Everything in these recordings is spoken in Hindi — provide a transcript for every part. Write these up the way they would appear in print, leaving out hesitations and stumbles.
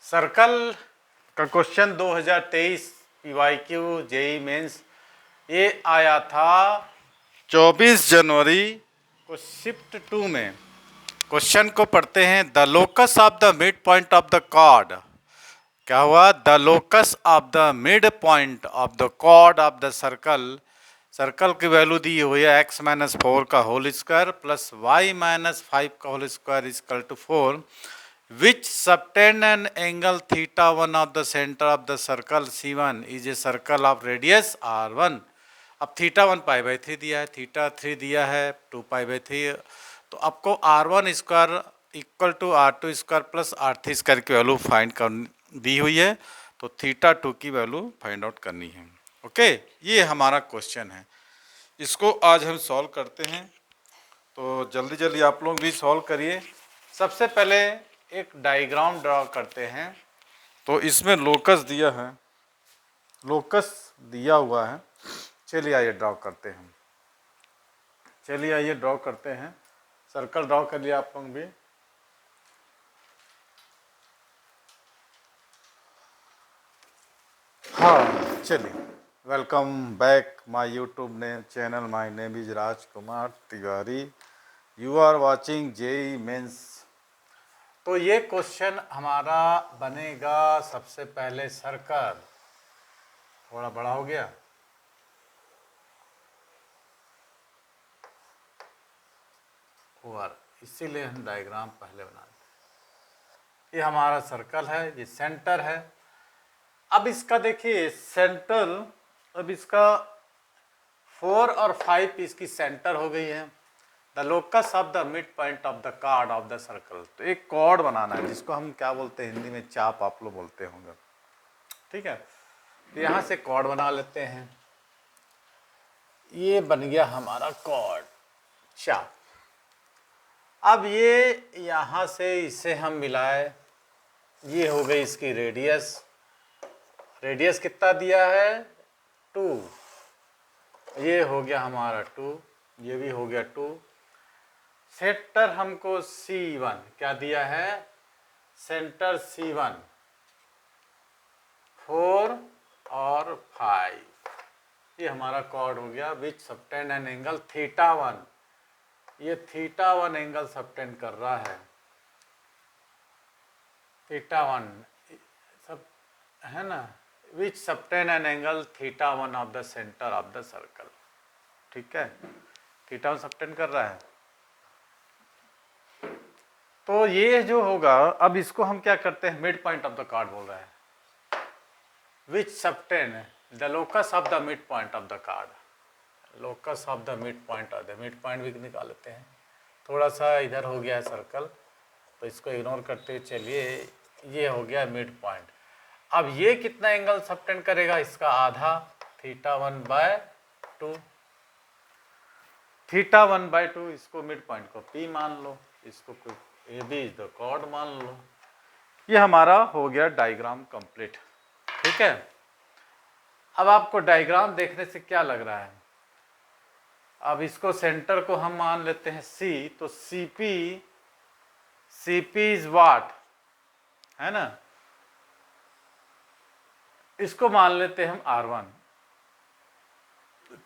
सर्कल का क्वेश्चन 2023 पीवाईक्यू जेई मेंस ये आया था 24 जनवरी को शिफ्ट 2 में। क्वेश्चन को पढ़ते हैं। The locus of the mid point of the chord. क्या हुआ? The locus of the mid point of the chord of the circle. Circle की वैल्यू दी हुई है x माइनस 4 का whole square plus y minus 5 का whole square is equal to 4 which subtend an angle theta 1 of the center of the circle C1 is a circle of radius R1। अब थीटा 1 पाई बाई 3 दिया है, थीटा 3 दिया है 2 पाई बाई 3, तो आपको R1 square equal to R2 square plus R3 square की वैल्यू फाइंड कर दी हुई है, तो थीटा 2 की वैल्यू फाइंड आउट करनी है। ओके, ये हमारा क्वेश्चन है, इसको आज हम सॉल्व करते हैं। तो जल्दी जल्दी आप लोग भी सॉल्व करिए। सबसे पहले एक डायग्राम ड्रॉ करते हैं। तो इसमें लोकस दिया है, लोकस दिया हुआ है। चलिए आइए ड्रॉ करते हैं। चलिए आइए ड्रॉ करते हैं। सर्कल ड्रॉ कर लिया आप लोग भी। हाँ चलिए, welcome back my YouTube channel. My name is Rajkumar Tiwari. You are watching JEE mains. तो ये क्वेश्चन हमारा बनेगा सबसे पहले सर्कल। थोड़ा बड़ा हो गया, ओवर, इसीलिए हम डायग्राम पहले बनाते हैं। ये हमारा सर्कल है, ये सेंटर है। अब इसका देखिए सेंटर, अब इसका 4 और 5 इसकी सेंटर हो गई है। The locus of the mid point of the chord of the circle. तो एक कॉर्ड बनाना है जिसको हम क्या बोलते हैं हिंदी में, चाप आप लोग बोलते होंगे। ठीक है, तो यहाँ से कॉर्ड बना लेते हैं। ये बन गया हमारा कॉर्ड, चाप। अब ये यहाँ से इसे हम मिलाए, ये हो गई इसकी रेडियस। रेडियस कितना दिया है? 2। ये हो गया हमारा 2, ये भी हो गया 2। सेंटर हमको C1 क्या दिया है? सेंटर C1 4 और 5। ये हमारा कॉर्ड हो गया। विच सबटेंड एन एंगल थीटा 1। ये थीटा 1 एंगल सबटेंड कर रहा है। थीटा 1 सब है ना। Which subtend an angle theta 1 of the centre of the circle. ठीक है, थीटा 1 सबटेंड कर रहा है। तो ये जो होगा, अब इसको हम क्या करते हैं, mid point of the chord बोल रहा है। Which subtend the locus of the mid point of the chord. Locus of the mid point of the mid point भी निकाल लेते हैं। थोड़ा सा इधर हो गया है सर्कल, तो इसको इग्नोर करते हुए चलिए, ये हो गया मिड पॉइंट। अब ये कितना एंगल सबटेंड करेगा? इसका आधा, थीटा 1/2। थीटा 1/2, इसको मिड पॉइंट को P मान लो, इसको कोई AB इज द कॉर्ड मान लो। ये हमारा हो गया डायग्राम कंप्लीट। ठीक है, अब आपको डायग्राम देखने से क्या लग रहा है? अब इसको सेंटर को हम मान लेते हैं C, तो CP इज वाट, है ना। इसको मान लेते हैं हम R1।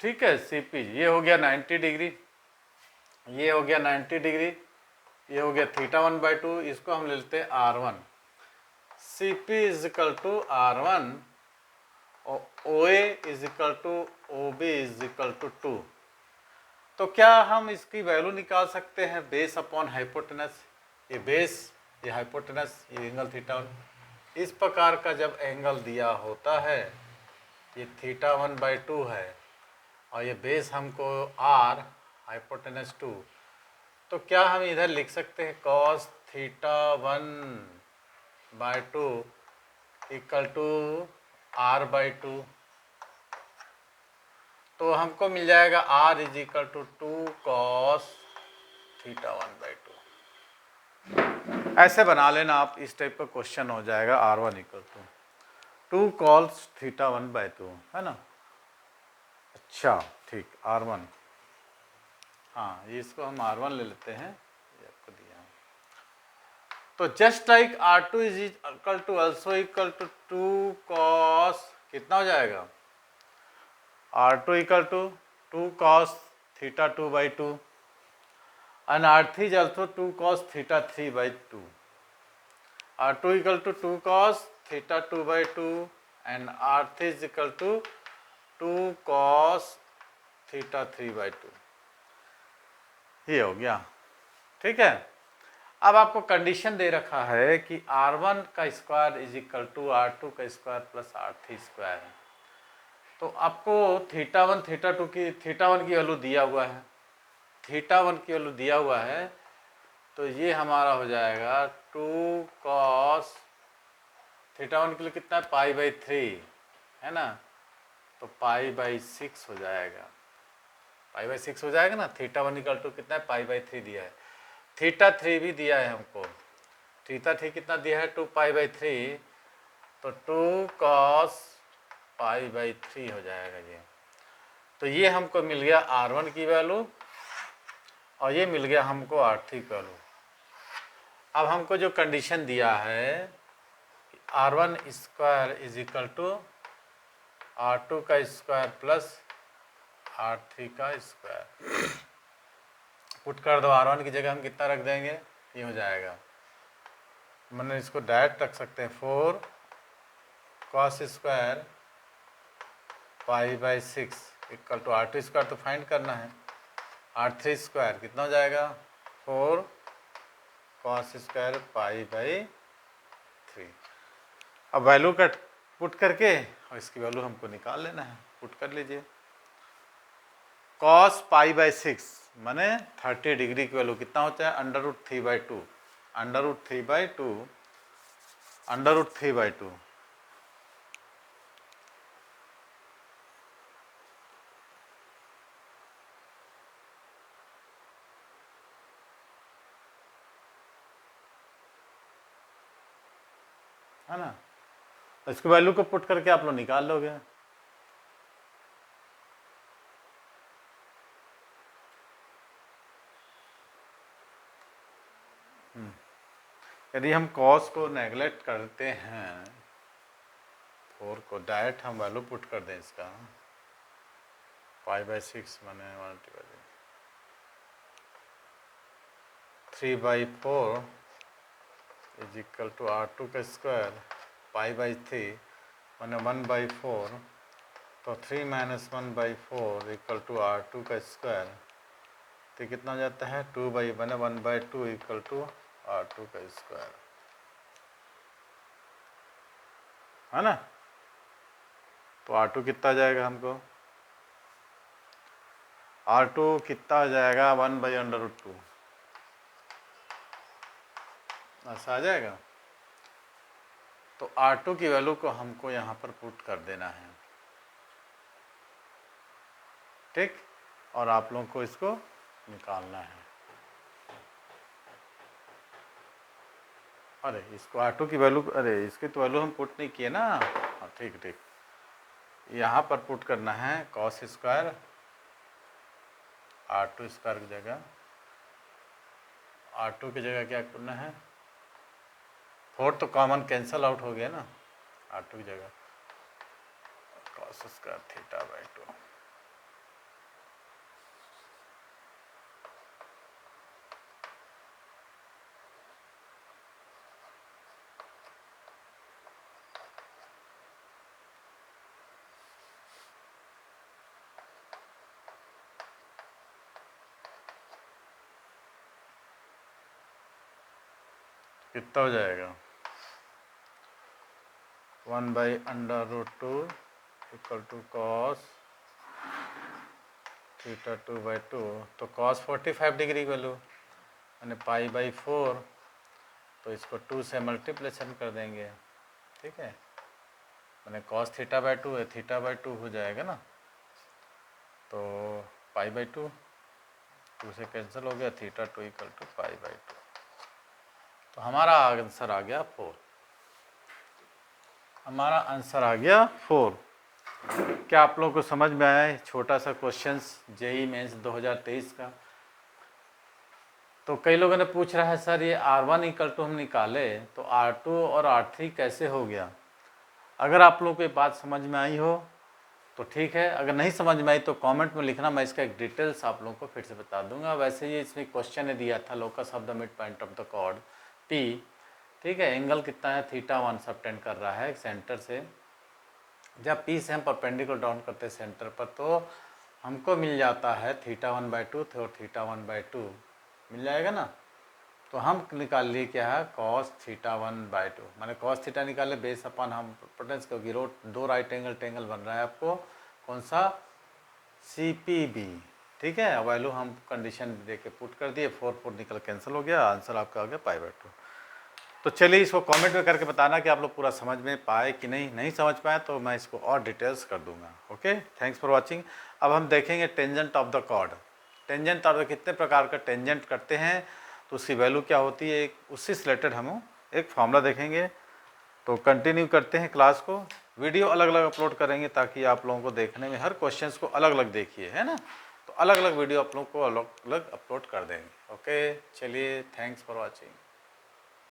ठीक है, CP ये हो गया 90 डिग्री, ये हो गया 90 डिग्री, ये हो गया थीटा 1/2। इसको हम ले लेते हैं R1। CP is equal to R1 और OA is equal to OB is equal to 2। तो क्या हम इसकी वैल्यू निकाल सकते हैं बेस अपॉन हाइपोटेनस? ये बेस, ये हाइपोटेनस, ये एंगल थीटा 1। इस प्रकार का जब एंगल दिया होता है, ये थीटा 1/2 है और ये बेस हमको R, हाइपोटेनस 2, तो क्या हम इधर लिख सकते हैं cos theta 1/2 equal to R/2। तो हमको मिल जाएगा R is equal to 2 cos theta 1/2। ऐसे बना लेना आप, इस टाइप का क्वेश्चन हो जाएगा। R1 equal to 2 cos theta 1/2, है ना। अच्छा ठीक, R1, हाँ इसको हम R1 ले लेते हैं, ये आपको दिया। तो just like R2 is equal to also equal to 2 cos, कितना हो जाएगा, R2 equal to 2 cos theta 2/2 and R3 is also 2 cos theta 3/2. R2 equal to 2 cos theta 2/2 and R3 is equal to 2 cos theta 3/2. ये हो गया, ठीक है। अब आपको कंडीशन दे रखा है कि R1 का square is equal to R2 का स्क्वायर प्लस R3 स्क्वायर है। तो आपको थीटा 1 थीटा 2 की, थीटा 1 की वैल्यू दिया हुआ है, थीटा 1 की वैल्यू दिया हुआ है, तो ये हमारा हो जाएगा 2 कॉस, थीटा 1 के लिए कितना है, π/3 है ना, तो π/6 हो जाएगा, π/6 हो जाएगा ना। थीटा 1 इक्वल टू कितना है, π/3 दिया है, थीटा 3 भी दिया है हमको, थीटा 3 कितना दिया है, 2 π/3, तो 2 कॉस π/3 हो जाएगा ये। तो ये हमको मिल गया R1 की वैल्यू और ये मिल गया हमको R3 की वैल्यू। अब हमको जो कंडीशन दिया है कि R1 square is equal to R2 का स्क्वायर प्लस R3 का स्क्वायर, पुट कर दो। R1 की जगह हम कितना रख देंगे, ये हो जाएगा, मैंने इसको डायरेक्ट रख सकते हैं 4 cos square π/6 equal to R2 square तो फाइंड करना है, R3 स्क्वायर कितना हो जाएगा, 4 कॉस स्क्वायर π/3। अब वैल्यू का पुट करके और इसकी वैल्यू हमको निकाल लेना है, पुट कर लीजिए। कॉस π/6 माने 30 डिग्री की वैल्यू कितना होता है, √3/2, √3/2, √3/2, है ना। तो इसकी वैल्यू को पुट करके आप लोग निकाल लोगे। यदि हम कॉस को नेगलेक्ट करते हैं, 4 को डायरेक्ट हम वैल्यू पुट कर दें इसका, π/6 माने 3/4 इज इक्वल टू R2 का स्क्वायर π/3 माने 1/4, तो 3 - 1/4 इक्वल टू R2 का स्क्वायर, तो कितना हो जाता है, 1/2 इक्वल टू R2 का स्क्वायर, है ना। तो R2 कितना आ जाएगा हमको, R2 कितना आ जाएगा, 1/√2, ऐसा आ जाएगा। तो R2 की वैल्यू को हमको यहाँ पर पुट कर देना है, ठीक, और आप लोगों को इसको निकालना है। अरे इसको R2 की वैल्यू, अरे इसकी तो वैल्यू हम पुट नहीं किए ना, हाँ ठीक ठीक, यहाँ पर पुट करना है कॉस स्क्वायर R2 स्क्वायर की जगह, R2 की जगह क्या करना है, 4 तो कॉमन कैंसल आउट हो गया ना, R2 की जगह कॉस स्क्वायर θ/2, कितना हो जाएगा, 1/√2 इक्वल टू कॉस θ 2/2, तो कॉस 45 डिग्री की वैल्यू मैंने π/4, तो इसको 2 से मल्टीप्लेशन कर देंगे, ठीक है, मैंने कॉस θ/2 है, θ/2 हो जाएगा ना, तो π/2, 2 से कैंसिल हो गया, θ2 इक्वल टू π/2, तो हमारा आंसर आ गया 4, हमारा आंसर आ गया 4। क्या आप लोगों को समझ में आया है छोटा सा क्वेश्चंस जेईई मेंस 2023 का। तो कई लोगों ने पूछ रहा है सर ये R1 इक्वल टू हम निकाले तो R2 और R3 कैसे हो गया। अगर आप लोगों को ये बात समझ में आई हो तो ठीक है, अगर नहीं समझ में आई तो कमेंट में लिखना, मैं इसका एक डिटेल्स आप लोगों को फिर से बता दूंगा। वैसे ये इसमें क्वेश्चन ने दिया था locus of the mid point of the chord P, ठीक है, एंगल कितना है θ1 सबटेंड कर रहा है सेंटर से। जब P से हम परपेंडिकुलर डाउन करते हैं सेंटर पर तो हमको मिल जाता है θ1/2 और θ1/2 मिल जाएगा ना। तो हम निकाल लिए क्या है cos θ1/2, मैंने cos थीटा निकाले बेस अपन हम प्रोटेंस, क्योंकि दो राइट एंगल टेंगल बन रहा है आपको कौन सा CPB, ठीक है। वैल्यू हम कंडीशन दे के पुट कर दिए, 4 निकल कैंसिल हो गया, आंसर आपका आ गया π/2। तो चलिए इसको कमेंट में करके बताना कि आप लोग पूरा समझ में पाए कि नहीं समझ पाए तो मैं इसको और डिटेल्स कर दूंगा। Okay, thanks for watching. अब हम देखेंगे tangent of the chord. Tangent of the कितने प्रकार का टेंजेंट करते हैं तो उसकी वैल्यू क्या होती है, उससे रिलेटेड हम एक फॉर्मूला देखेंगे। तो कंटिन्यू करते हैं क्लास को, वीडियो अलग अलग अपलोड करेंगे ताकि आप लोगों को देखने में हर क्वेश्चन को अलग अलग देखिए, है ना। तो अलग अलग वीडियो आप लोगों को अलग अलग अपलोड कर देंगे। ओके, चलिए, थैंक्स फॉर वॉचिंग।